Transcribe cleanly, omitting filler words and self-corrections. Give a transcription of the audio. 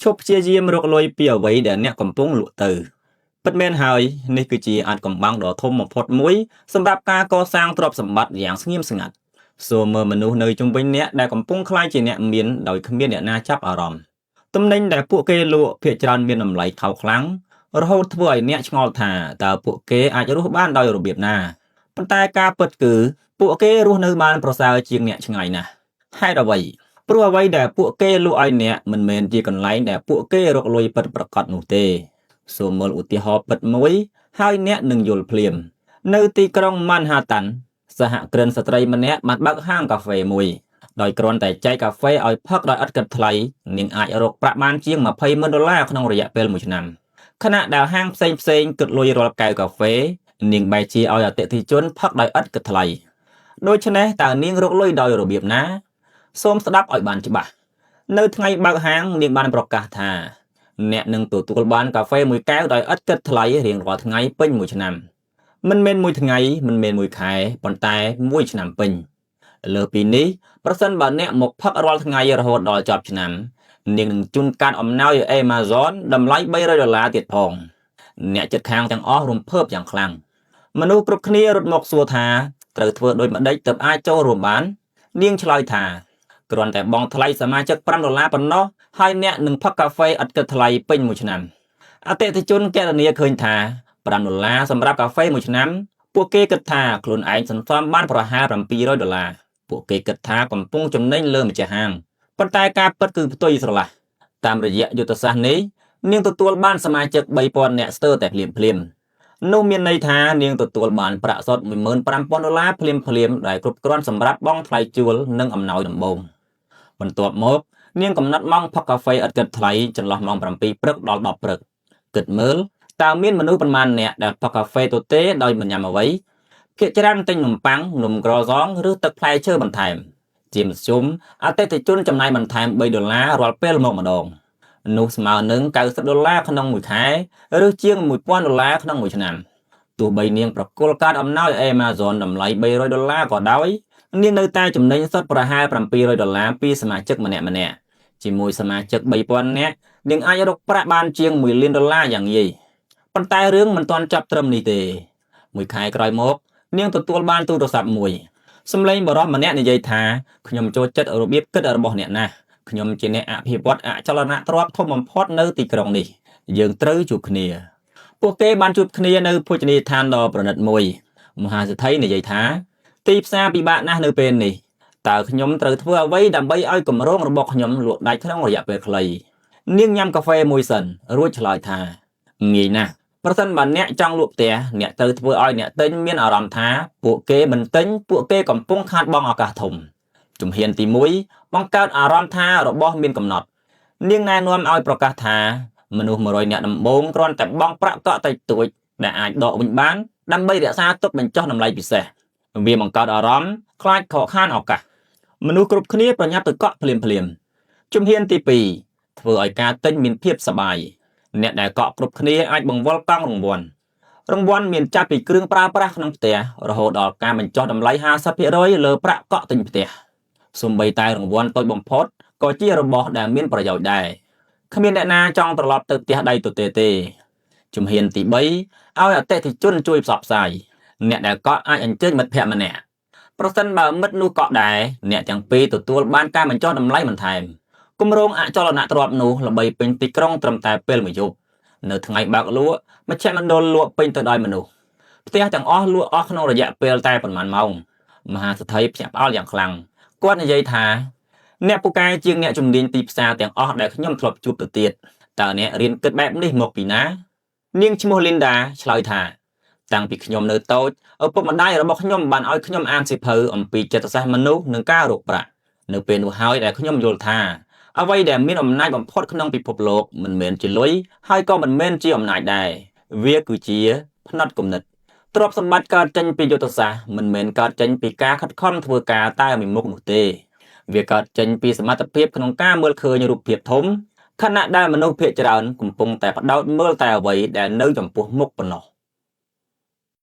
ឈប់ព្យាយាមរកលុយពីអ្វីដែលអ្នកកំពុងលក់ទៅពិតមែនហើយនេះគឺជាអាចកំបាំងដ៏ធំបំផុតមួយសម្រាប់ការកសាងទ្រព្យសម្បត្តិយ៉ាងស្ងៀមស្ងាត់សួរមើលមនុស្សនៅជុំវិញអ្នកដែលកំពុងខ្លាចជាអ្នកមានដោយគ្មានអ្នកណាចាប់អារម្មណ៍ទំនិញដែលពួកគេលក់ភាគច្រើនមានតម្លៃថោកខ្លាំងរហូតធ្វើឲ្យអ្នកឆ្ងល់ថាតើពួកគេអាចរស់បានដោយរបៀបណាប៉ុន្តែការពិតគឺពួកគេរស់នៅបានប្រសើរជាងអ្នកឆ្ងាយណាស់ហេតុអ្វីព្រោះអ្វីដែលពួកគេលក់ឲ្យអ្នកមិនមែនជាកន្លែងដែលពួកគេរកលុយពិតប្រាកដនោះទេសូមមើលឧទាហរណ៍ពិតមួយហើយអ្នកនឹងយល់ភ្លាមនៅទីក្រុង Manhattan សហគ្រិនស្ត្រីម្នាក់បានបើកហាងកាហ្វេមួយដោយគ្រាន់តែចែកកាហ្វេឲ្យផឹកដោយឥតគិតថ្លៃនាងអាចរកប្រាក់បានជាង$20,000ក្នុងរយៈពេល1ឆ្នាំខណៈដែលហាងផ្សេងគិតលុយរាល់កែវកាហ្វេនាងបែរជាឲ្យអតិថិជនផឹកដោយឥតគិតថ្លៃដូច្នេះតើនាងរកលុយដោយរបៀបណាសូមស្ដាប់ឲ្យបានច្បាស់នៅថ្ងៃបើកហាងនាងបានប្រកាសថាអ្នកនឹងទទួលបានកាហ្វេមួយកែវដោយឥតគិតថ្លៃរៀងរាល់ថ្ងៃពេញ1ឆ្នាំមិនមែន1ថ្ងៃមិនមែន1ខែប៉ុន្តែ1ឆ្នាំពេញលើពីនេះប្រសិនបើអ្នកមកផឹករាល់ថ្ងៃរហូតដល់ចប់ឆ្នាំនាងនឹងជូនកាតអំណោយឲ្យ Amazon តម្លៃ$300ទៀតផងអ្នកជិតខាងទាំងអស់រំភើបយ៉ាងខ្លាំងមនុស្សគ្រប់គ្នារត់មកសួរថាត្រូវធ្វើដូចម្ដេចទើបអាចចូលរួមបាននាងឆ្លើយថាគ្រាន់តែបង់ថ្លៃសមាជិក$5ប៉ុណ្ណោះហើយអ្នកនឹងផឹកកាហ្វេឥតគិតថ្លៃពេញ1ឆ្នាំអតិថិជនគណនាឃើញថា$5សម្រាប់កាហ្វេ1ឆ្នាំពួកគេគិតថាខ្លួនឯងសន្សំបានប្រហែល$700ពួកគេគិតថាកំពុងចំណេញលើម្ចាស់ហាងប៉ុន្តែការពិតគឺផ្ទុយស្រឡះតាមរយៈយុទ្ធសាស្ត្រនេះនាងទទួលបានសមាជិក$3,000នាក់ស្ទើរតែភ្លាមនោះមានន័យថានាងទទួលបានប្រាក់សុទ្ធ$15,000ភ្លាមដែលគ្រប់គ្រាន់សម្រាប់បង់ថ្លៃជួលនិងអំណោយដំបូងបន្ទាប់មកនាងកំណត់ម៉ោងផឹកកាហ្វេឥតគិតថ្លៃចន្លោះម៉ោង7ព្រឹកដល់10ព្រឹកគិតមើលតើមានមនុស្សប៉ុន្មានអ្នកដែលផឹកកាហ្វេទទេដោយមិនញ៉ាំអ្វីភាគច្រើនទិញនំប៉័ងនំក្រសងឬទឹកផ្លែឈើបន្ថែមជាមធ្យមអតិថិជនចំណាយបន្ថែម$3រាល់ពេលមកម្ដងនោះស្មើនឹង$90ក្នុងមួយខែឬជាង$1,000ក្នុងមួយឆ្នាំទោះបីនាងប្រគល់កាតអំណោយ Amazon តម្លៃ$300ក៏ដោយនាងនៅតែចំណេញសុទ្ធប្រហែល$700ពីសមាជិកម្នាក់ជាមួយសមាជិក3,000នាក់នាងអាចរកប្រាក់បានជាង$1លានយ៉ាងងាយប៉ុន្តែរឿងមិនទាន់ចប់ត្រឹមនេះទេមួយខែក្រោយមកនាងទទួលបានទូរស័ព្ទមួយសម្លេងបរិសម្នាក់និយាយថាខ្ញុំចូលចិត្តរបៀបគិតរបស់អ្នកណាស់ខ្ញុំជាអ្នកអភិវឌ្ឍអចលនទ្រព្យធំបំផុតនៅទីក្រុងនេះយើងត្រូវជួបគ្នាពួកគេបានជួបគ្នានៅភោជនីយដ្ឋានដ៏ប្រណិតមួយមហាសេដ្ឋីនិយាយថាទីផ្សារពិបាកណាស់នៅពេលនេះតើខ្ញុំត្រូវធ្វើអ្វីដើម្បីឲ្យគម្រោងរបស់ខ្ញុំលក់ដាច់ក្នុងរយៈពេលខ្លីនាងញ៉ាំកាហ្វេមួយសិនរួចឆ្លើយថាងាយណាស់ប្រសិនបើអ្នកចង់លក់ផ្ទះអ្នកត្រូវធ្វើឲ្យអ្នកទិញមានអារម្មណ៍ថាពួកគេមិនទិញពួកគេកំពុងខាតបង់ឱកាសធំជំហានទី1បង្កើតអារម្មណ៍ថារបស់មានកំណត់នាងណែនាំឲ្យប្រកាសថាមនុស្ស100នាក់ដំបូងគ្រាន់តែបង់ប្រាក់កក់តិចតួចដែលអាចដកវិញបានដើម្បីរក្សាទុកបញ្ចុះតម្លៃពិសេសវាបង្កើតអារម្មណ៍ខ្លាចខកខានឱកាសមនុស្សគ្រប់គ្នាប្រញាប់ទៅកក់ភ្លាមជំហានទី2ធ្វើឲ្យការទិញមានភាពសប្បាយអ្នកដែលកក់គ្រប់គ្នាអាចបង្វិលកង់រង្វាន់មានចាប់ពីគ្រឿងប្រើប្រាស់ក្នុងផ្ទះរហូតដល់ការបញ្ចុះតម្លៃ50%លើប្រាក់កក់ទិញផ្ទះសូម្បីតែរង្វាន់តូចបំផុតក៏ជារបស់ដែលមានប្រយោជន៍ដែរគ្មានអ្នកណាចង់ត្រឡប់ទៅផ្ទះដៃទទេទេជំហានទី3ឲ្យអតិថិជនជួយផ្សព្វផ្សាយអ្នកដែលកក់អាចអញ្ជើញមិត្តភក្តិម្នាក់ប្រសិនបើមិត្តនោះកក់ដែរអ្នកទាំងពីរទទួលបានការបញ្ចុះតម្លៃបន្ថែមគម្រោងអចលនទ្រព្យនោះល្បីពេញទីក្រុងត្រឹមតែពេលមួយយប់នៅថ្ងៃបើកលក់មជ្ឈមណ្ឌលលក់ពេញទៅដោយមនុស្សផ្ទះទាំងអស់លក់អស់ក្នុងរយៈពេលតែប៉ុន្មានម៉ោងមហាសេដ្ឋីភ្ញាក់ផ្អើលយ៉ាងខ្លាំងគាត់និយាយថាអ្នកពូកែជាងអ្នកជំនាញទីផ្សារទាំងអស់ដែលខ្ញុំធ្លាប់ជួបទៅទៀតតើអ្នករៀនគិតបែបនេះមកពីណានាងឈ្មោះ Linda ឆ្លើយថាតាំងពីខ្ញុំនៅតូចឪពុកម្ដាយរបស់ខ្ញុំបានឲ្យខ្ញុំអានសៀវភៅអំពីចិត្តសាស្ត្រមនុស្សនិងការរកប្រាក់នៅពេលនោះហើយដែលខ្ញុំយល់ថាអ្វីដែលមានអំណាចបំផុតក្នុងពិភពលោកមិនមែនជាលុយហើយក៏មិនមែនជាអំណាចដែរវាគឺជាផ្នែកគំនិតទ្រព្យសម្បត្តិកើតចេញពីយុទ្ធសាស្ត្រមិនមែនកើតចេញពីការខិតខំធ្វើការតែមួយមុខនោះទេវាកើតចេញពីសមត្ថភាពក្នុងការមើលឃើញរូបភាពធំខណៈដែលមនុស្សភាគច្រើនកំពុងតែផ្ដោតមើលតែអ្វីដែលនៅចំពោះមុខប៉ុណ្ណោះ